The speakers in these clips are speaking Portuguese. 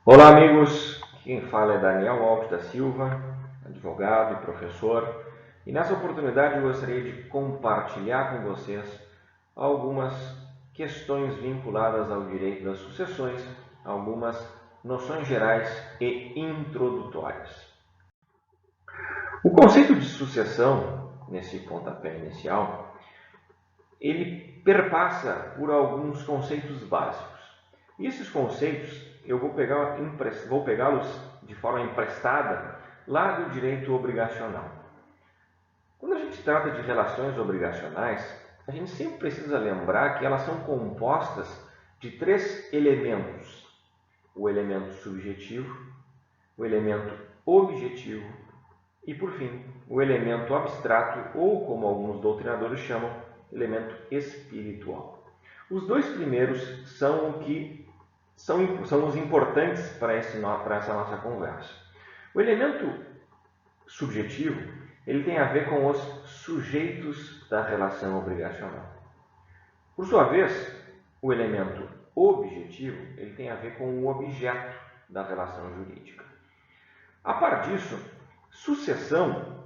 Olá, amigos. Quem fala é Daniel Alves da Silva, advogado e professor. E nessa oportunidade eu gostaria de compartilhar com vocês algumas questões vinculadas ao direito das sucessões, algumas noções gerais e introdutórias. O conceito de sucessão, nesse pontapé inicial, ele perpassa por alguns conceitos básicos. E esses conceitos eu vou pegá-los de forma emprestada lá do direito obrigacional. Quando a gente trata de relações obrigacionais, a gente sempre precisa lembrar que elas são compostas de três elementos: o elemento subjetivo, o elemento objetivo e, por fim, o elemento abstrato, ou como alguns doutrinadores chamam, elemento espiritual. Os dois primeiros são os importantes para essa nossa conversa. O elemento subjetivo ele tem a ver com os sujeitos da relação obrigacional. Por sua vez, o elemento objetivo ele tem a ver com o objeto da relação jurídica. A par disso, sucessão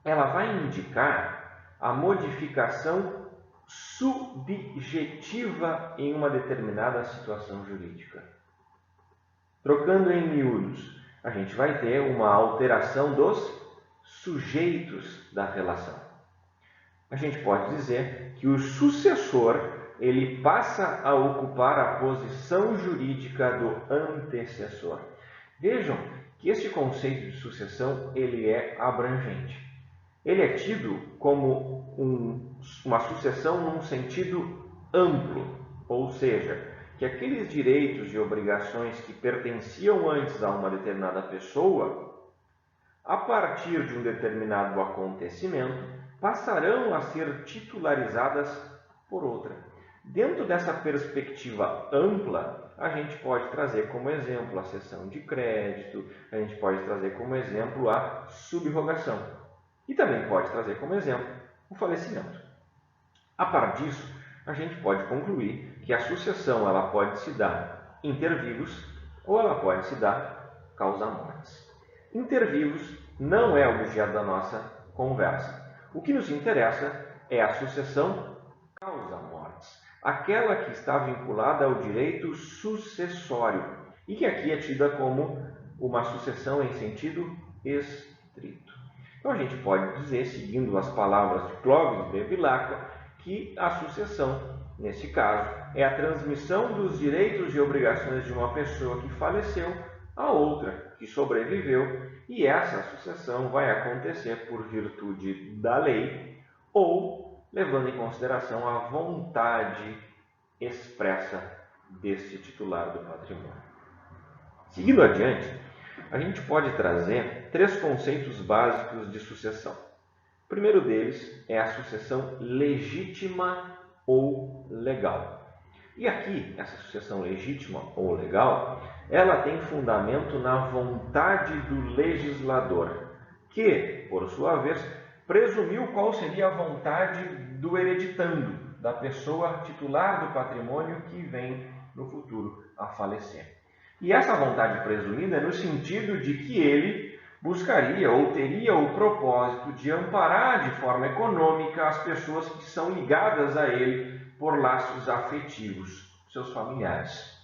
ela vai indicar a modificação subjetiva em uma determinada situação jurídica. Trocando em miúdos, a gente vai ter uma alteração dos sujeitos da relação. A gente pode dizer que o sucessor ele passa a ocupar a posição jurídica do antecessor. Vejam que este conceito de sucessão ele é abrangente. Ele é tido como uma sucessão num sentido amplo, ou seja, que aqueles direitos e obrigações que pertenciam antes a uma determinada pessoa, a partir de um determinado acontecimento, passarão a ser titularizadas por outra. Dentro dessa perspectiva ampla, a gente pode trazer como exemplo a cessão de crédito, a gente pode trazer como exemplo a subrogação. E também pode trazer como exemplo o falecimento. A par disso, a gente pode concluir que a sucessão ela pode se dar inter vivos ou ela pode se dar causa mortis. Inter vivos não é objeto da nossa conversa. O que nos interessa é a sucessão causa mortis, aquela que está vinculada ao direito sucessório e que aqui é tida como uma sucessão em sentido estrito. Então a gente pode dizer, seguindo as palavras de Clovis de Bevilacqua, que a sucessão, nesse caso, é a transmissão dos direitos e obrigações de uma pessoa que faleceu a outra que sobreviveu, e essa sucessão vai acontecer por virtude da lei ou levando em consideração a vontade expressa desse titular do patrimônio. Seguindo adiante, a gente pode trazer três conceitos básicos de sucessão. O primeiro deles é a sucessão legítima ou legal. E aqui, essa sucessão legítima ou legal, ela tem fundamento na vontade do legislador, que, por sua vez, presumiu qual seria a vontade do hereditando, da pessoa titular do patrimônio que vem no futuro a falecer. E essa vontade presumida é no sentido de que ele buscaria ou teria o propósito de amparar de forma econômica as pessoas que são ligadas a ele por laços afetivos, seus familiares.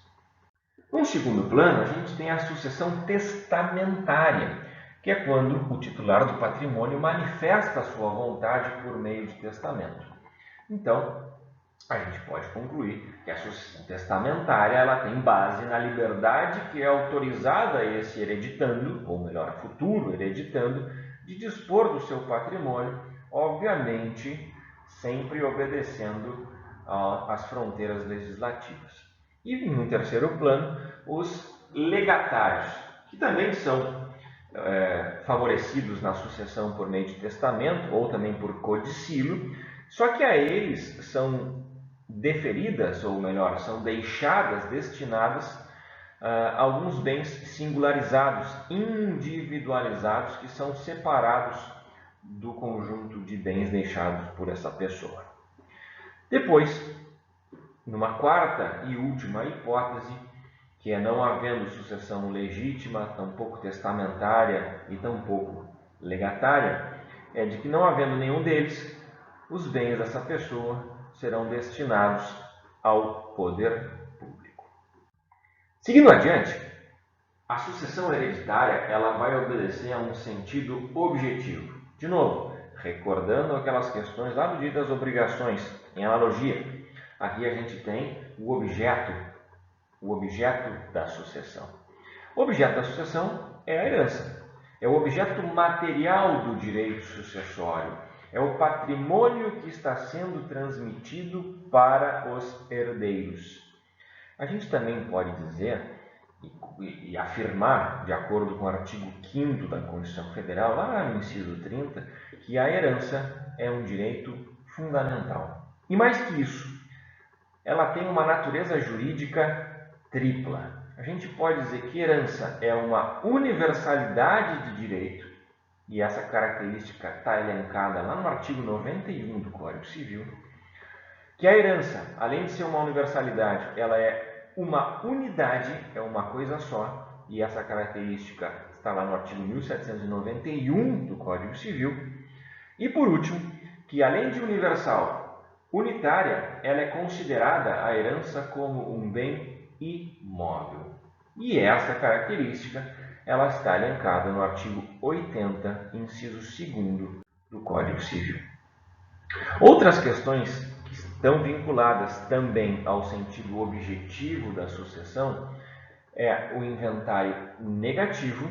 No segundo plano, a gente tem a sucessão testamentária, que é quando o titular do patrimônio manifesta a sua vontade por meio de testamento. Então, a gente pode concluir que a sucessão testamentária ela tem base na liberdade que é autorizada a esse hereditando, ou melhor, futuro hereditando, de dispor do seu patrimônio, obviamente sempre obedecendo às fronteiras legislativas. E, em terceiro plano, os legatários, que também são favorecidos na sucessão por meio de testamento ou também por codicilo, só que a eles são deferidas, ou melhor, são deixadas, destinadas alguns bens singularizados, individualizados, que são separados do conjunto de bens deixados por essa pessoa. Depois, numa quarta e última hipótese, que é não havendo sucessão legítima, tampouco testamentária e tampouco legatária, é de que não havendo nenhum deles, os bens dessa pessoa serão destinados ao poder público. Seguindo adiante, a sucessão hereditária ela vai obedecer a um sentido objetivo. De novo, recordando aquelas questões lá do dia das obrigações, em analogia. Aqui a gente tem o objeto da sucessão. O objeto da sucessão é a herança. É o objeto material do direito sucessório. É o patrimônio que está sendo transmitido para os herdeiros. A gente também pode dizer e afirmar, de acordo com o artigo 5º da Constituição Federal, lá no inciso 30, que a herança é um direito fundamental. E mais que isso, ela tem uma natureza jurídica tripla. A gente pode dizer que herança é uma universalidade de direito, e essa característica está elencada lá no artigo 91 do Código Civil, que a herança, além de ser uma universalidade, ela é uma unidade, é uma coisa só, e essa característica está lá no artigo 1791 do Código Civil. E por último, que além de universal, unitária, ela é considerada a herança como um bem imóvel. E essa característica ela está elencada no artigo 80, inciso 2º do Código Civil. Outras questões que estão vinculadas também ao sentido objetivo da sucessão é o inventário negativo,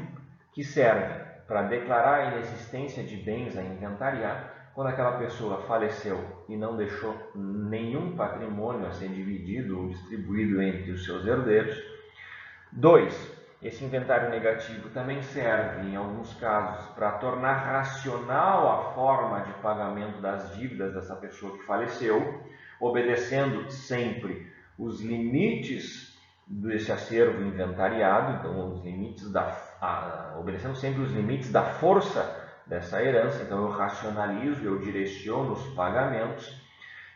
que serve para declarar a inexistência de bens a inventariar quando aquela pessoa faleceu e não deixou nenhum patrimônio a ser dividido ou distribuído entre os seus herdeiros. 2. Esse inventário negativo também serve, em alguns casos, para tornar racional a forma de pagamento das dívidas dessa pessoa que faleceu, obedecendo sempre os limites desse acervo inventariado, então obedecendo sempre os limites da força dessa herança, então eu racionalizo, eu direciono os pagamentos,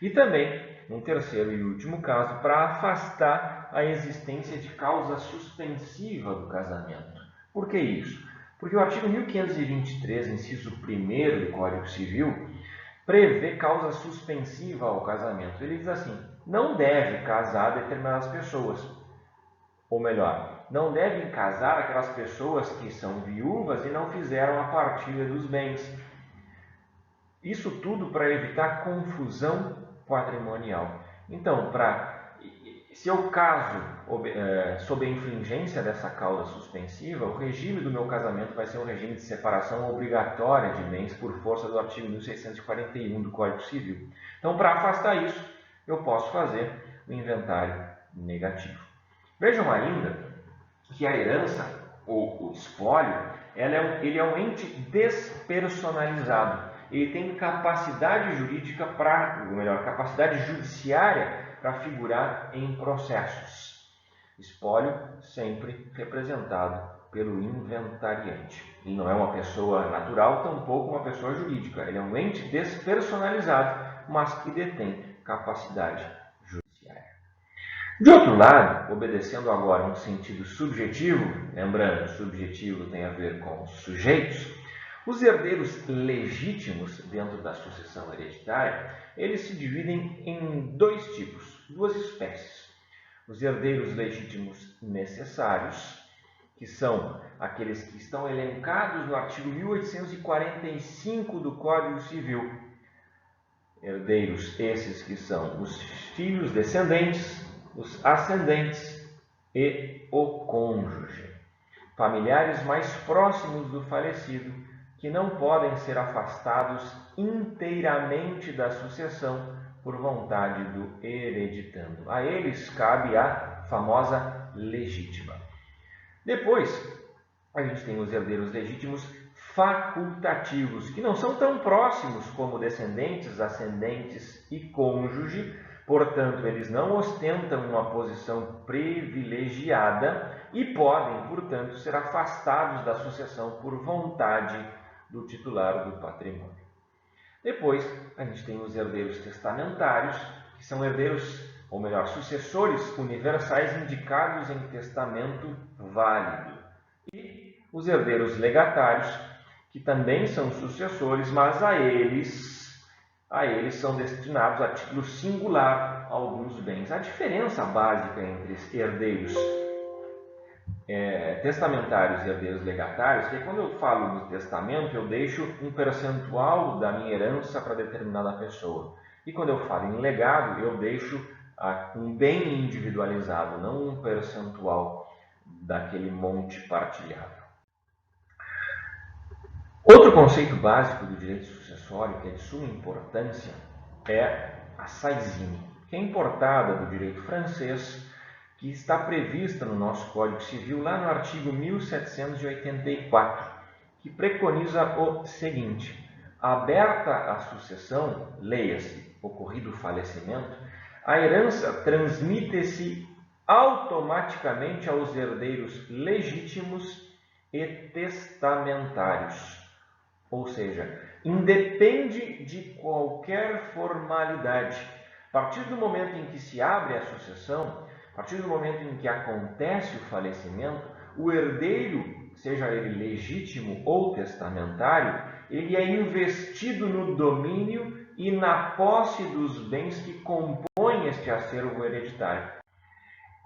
e também, num terceiro e último caso, para afastar a existência de causa suspensiva do casamento. Por que isso? Porque o artigo 1523, inciso 1º do Código Civil, prevê causa suspensiva ao casamento. Ele diz assim: não deve casar determinadas pessoas. Ou melhor, não devem casar aquelas pessoas que são viúvas e não fizeram a partilha dos bens. Isso tudo para evitar confusão patrimonial. Então, se eu caso sob a infringência dessa causa suspensiva, o regime do meu casamento vai ser um regime de separação obrigatória de bens por força do artigo 1641 do Código Civil. Então, para afastar isso, eu posso fazer o inventário negativo. Vejam ainda que a herança, ou o espólio, ele é um ente despersonalizado. Ele tem capacidade jurídica capacidade judiciária para figurar em processos. Espólio sempre representado pelo inventariante. Ele não é uma pessoa natural, tampouco uma pessoa jurídica. Ele é um ente despersonalizado, mas que detém capacidade judiciária. De outro lado, obedecendo agora um sentido subjetivo, lembrando, subjetivo tem a ver com os sujeitos, os herdeiros legítimos dentro da sucessão hereditária, eles se dividem em dois tipos, duas espécies. Os herdeiros legítimos necessários, que são aqueles que estão elencados no artigo 1845 do Código Civil. Herdeiros esses que são os filhos descendentes, os ascendentes e o cônjuge. Familiares mais próximos do falecido, que não podem ser afastados inteiramente da sucessão por vontade do hereditando. A eles cabe a famosa legítima. Depois, a gente tem os herdeiros legítimos facultativos, que não são tão próximos como descendentes, ascendentes e cônjuge, portanto, eles não ostentam uma posição privilegiada e podem, portanto, ser afastados da sucessão por vontade do titular do patrimônio. Depois, a gente tem os herdeiros testamentários, que são herdeiros ou melhor, sucessores universais indicados em testamento válido. E os herdeiros legatários, que também são sucessores, mas a eles são destinados a título singular alguns bens. A diferença básica entre herdeiros testamentários e herdeiros legatários, que quando eu falo do testamento, eu deixo um percentual da minha herança para determinada pessoa. E quando eu falo em legado, eu deixo um bem individualizado, não um percentual daquele monte partilhado. Outro conceito básico do direito sucessório, que é de suma importância, é a saisine, que é importada do direito francês, que está prevista no nosso Código Civil, lá no artigo 1784, que preconiza o seguinte: aberta a sucessão, leia-se, ocorrido o falecimento, a herança transmite-se automaticamente aos herdeiros legítimos e testamentários. Ou seja, independe de qualquer formalidade. A partir do momento em que se abre a sucessão, a partir do momento em que acontece o falecimento, o herdeiro, seja ele legítimo ou testamentário, ele é investido no domínio e na posse dos bens que compõem este acervo hereditário.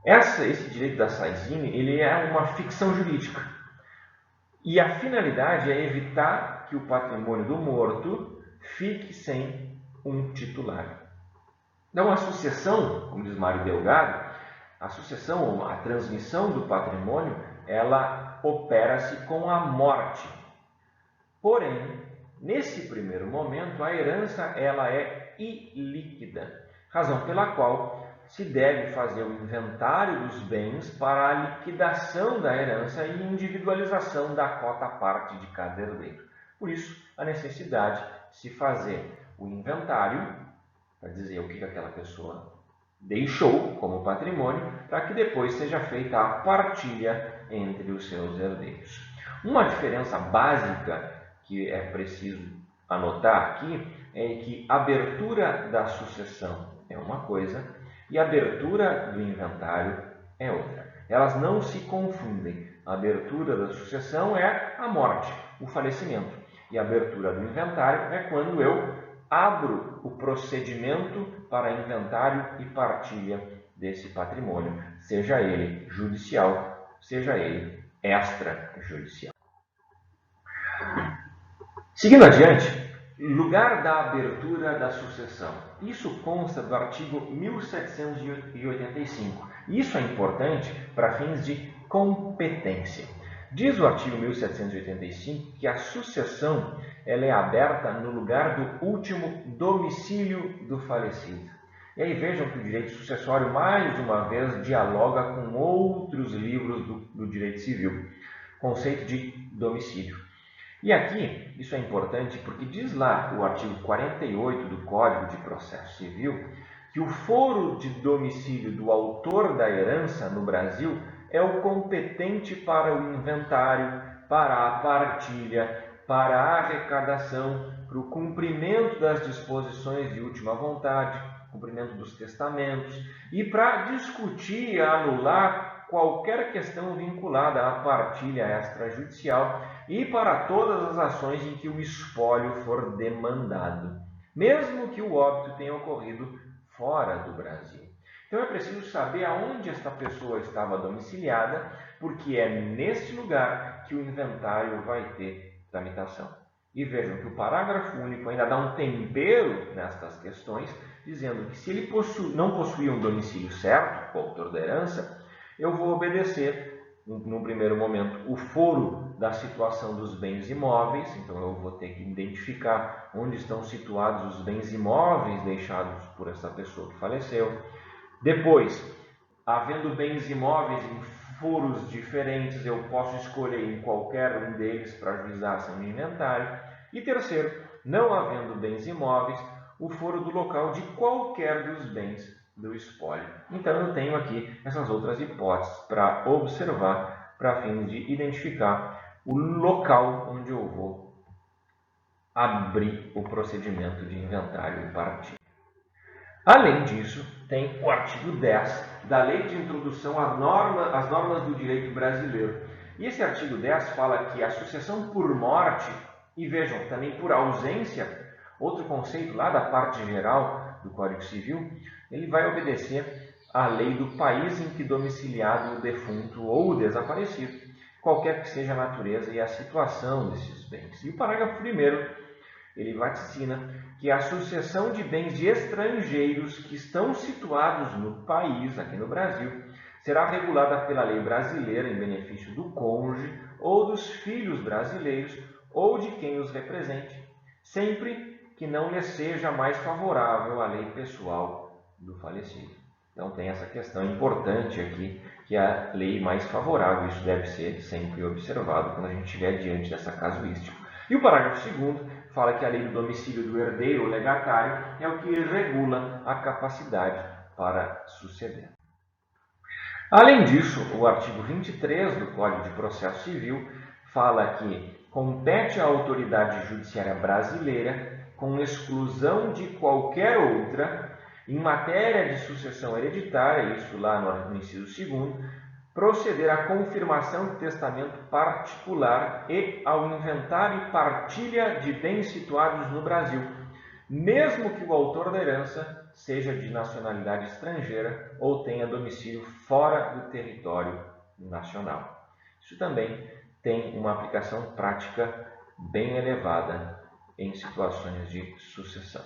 Esse direito da saisine, ele é uma ficção jurídica. E a finalidade é evitar que o patrimônio do morto fique sem um titular. Então, a sucessão, como diz Mário Delgado, a sucessão, a transmissão do patrimônio, ela opera-se com a morte. Porém, nesse primeiro momento, a herança ela é ilíquida, razão pela qual se deve fazer o inventário dos bens para a liquidação da herança e individualização da cota-parte de cada herdeiro. Por isso, a necessidade de se fazer o inventário, para dizer o que aquela pessoa deixou como patrimônio, para que depois seja feita a partilha entre os seus herdeiros. Uma diferença básica que é preciso anotar aqui é que a abertura da sucessão é uma coisa e a abertura do inventário é outra. Elas não se confundem. A abertura da sucessão é a morte, o falecimento. E a abertura do inventário é quando eu abro o procedimento para inventário e partilha desse patrimônio, seja ele judicial, seja ele extrajudicial. Seguindo adiante, lugar da abertura da sucessão. Isso consta do artigo 1785. Isso é importante para fins de competência. Diz o artigo 1785 que a sucessão ela é aberta no lugar do último domicílio do falecido. E aí vejam que o direito sucessório, mais uma vez, dialoga com outros livros do direito civil. Conceito de domicílio. E aqui, isso é importante porque diz lá o artigo 48 do Código de Processo Civil que o foro de domicílio do autor da herança no Brasil é o competente para o inventário, para a partilha, para a arrecadação, para o cumprimento das disposições de última vontade, cumprimento dos testamentos e para discutir e anular qualquer questão vinculada à partilha extrajudicial e para todas as ações em que o espólio for demandado, mesmo que o óbito tenha ocorrido fora do Brasil. Então é preciso saber aonde esta pessoa estava domiciliada, porque é nesse lugar que o inventário vai ter tramitação. E vejam que o parágrafo único ainda dá um tempero nestas questões, dizendo que se ele não possuía um domicílio certo, o autor da herança, eu vou obedecer, no primeiro momento, o foro da situação dos bens imóveis. Então eu vou ter que identificar onde estão situados os bens imóveis deixados por essa pessoa que faleceu. Depois, havendo bens imóveis em foros diferentes, eu posso escolher em qualquer um deles para ajuizar a ação de inventário. E terceiro, não havendo bens imóveis, o foro do local de qualquer dos bens do espólio. Então eu tenho aqui essas outras hipóteses para observar, para fins de identificar o local onde eu vou abrir o procedimento de inventário e partilha. Além disso, tem o artigo 10 da Lei de Introdução às normas do direito brasileiro. E esse artigo 10 fala que a sucessão por morte, e vejam, também por ausência, outro conceito lá da parte geral do Código Civil, ele vai obedecer à lei do país em que domiciliado o defunto ou o desaparecido, qualquer que seja a natureza e a situação desses bens. E o parágrafo 1º, ele vaticina que a sucessão de bens de estrangeiros que estão situados no país, aqui no Brasil, será regulada pela lei brasileira em benefício do cônjuge ou dos filhos brasileiros ou de quem os represente, sempre que não lhe seja mais favorável a lei pessoal do falecido. Então tem essa questão importante aqui, que é a lei mais favorável. Isso deve ser sempre observado quando a gente estiver diante dessa casuística. E o parágrafo 2º fala que a lei do domicílio do herdeiro ou legatário é o que regula a capacidade para suceder. Além disso, o artigo 23 do Código de Processo Civil fala que compete à autoridade judiciária brasileira, com exclusão de qualquer outra, em matéria de sucessão hereditária, isso lá no inciso 2º, proceder à confirmação de testamento particular e ao inventário e partilha de bens situados no Brasil, mesmo que o autor da herança seja de nacionalidade estrangeira ou tenha domicílio fora do território nacional. Isso também tem uma aplicação prática bem elevada em situações de sucessão.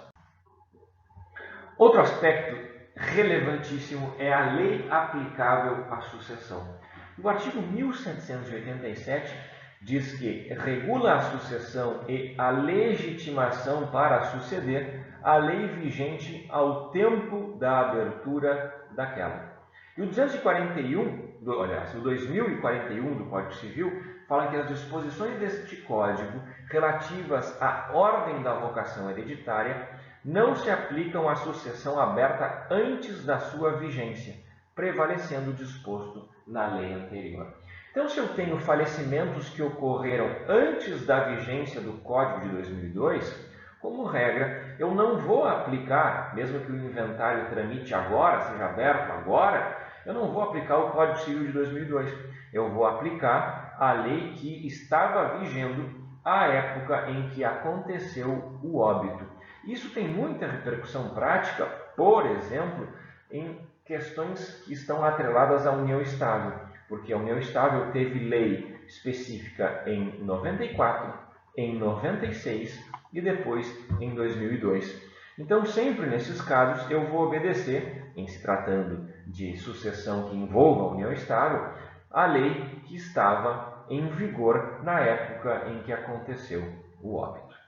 Outro aspecto relevantíssimo é a lei aplicável à sucessão. O artigo 1787 diz que regula a sucessão e a legitimação para suceder a lei vigente ao tempo da abertura daquela. E o 2041 do Código Civil fala que as disposições deste Código relativas à ordem da vocação hereditária não se aplicam à sucessão aberta antes da sua vigência, prevalecendo o disposto na lei anterior. Então, se eu tenho falecimentos que ocorreram antes da vigência do Código de 2002, como regra, eu não vou aplicar, mesmo que o inventário tramite agora, seja aberto agora, eu não vou aplicar o Código Civil de 2002. Eu vou aplicar a lei que estava vigendo à época em que aconteceu o óbito. Isso tem muita repercussão prática, por exemplo, em questões que estão atreladas à união estável, porque a união estável teve lei específica em 94, em 96 e depois em 2002. Então, sempre nesses casos, eu vou obedecer, em se tratando de sucessão que envolva a união estável, a lei que estava em vigor na época em que aconteceu o óbito.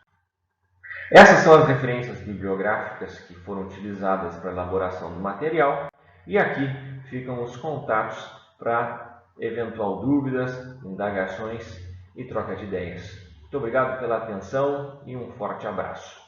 Essas são as referências bibliográficas que foram utilizadas para a elaboração do material, e aqui ficam os contatos para eventual dúvidas, indagações e troca de ideias. Muito obrigado pela atenção e um forte abraço.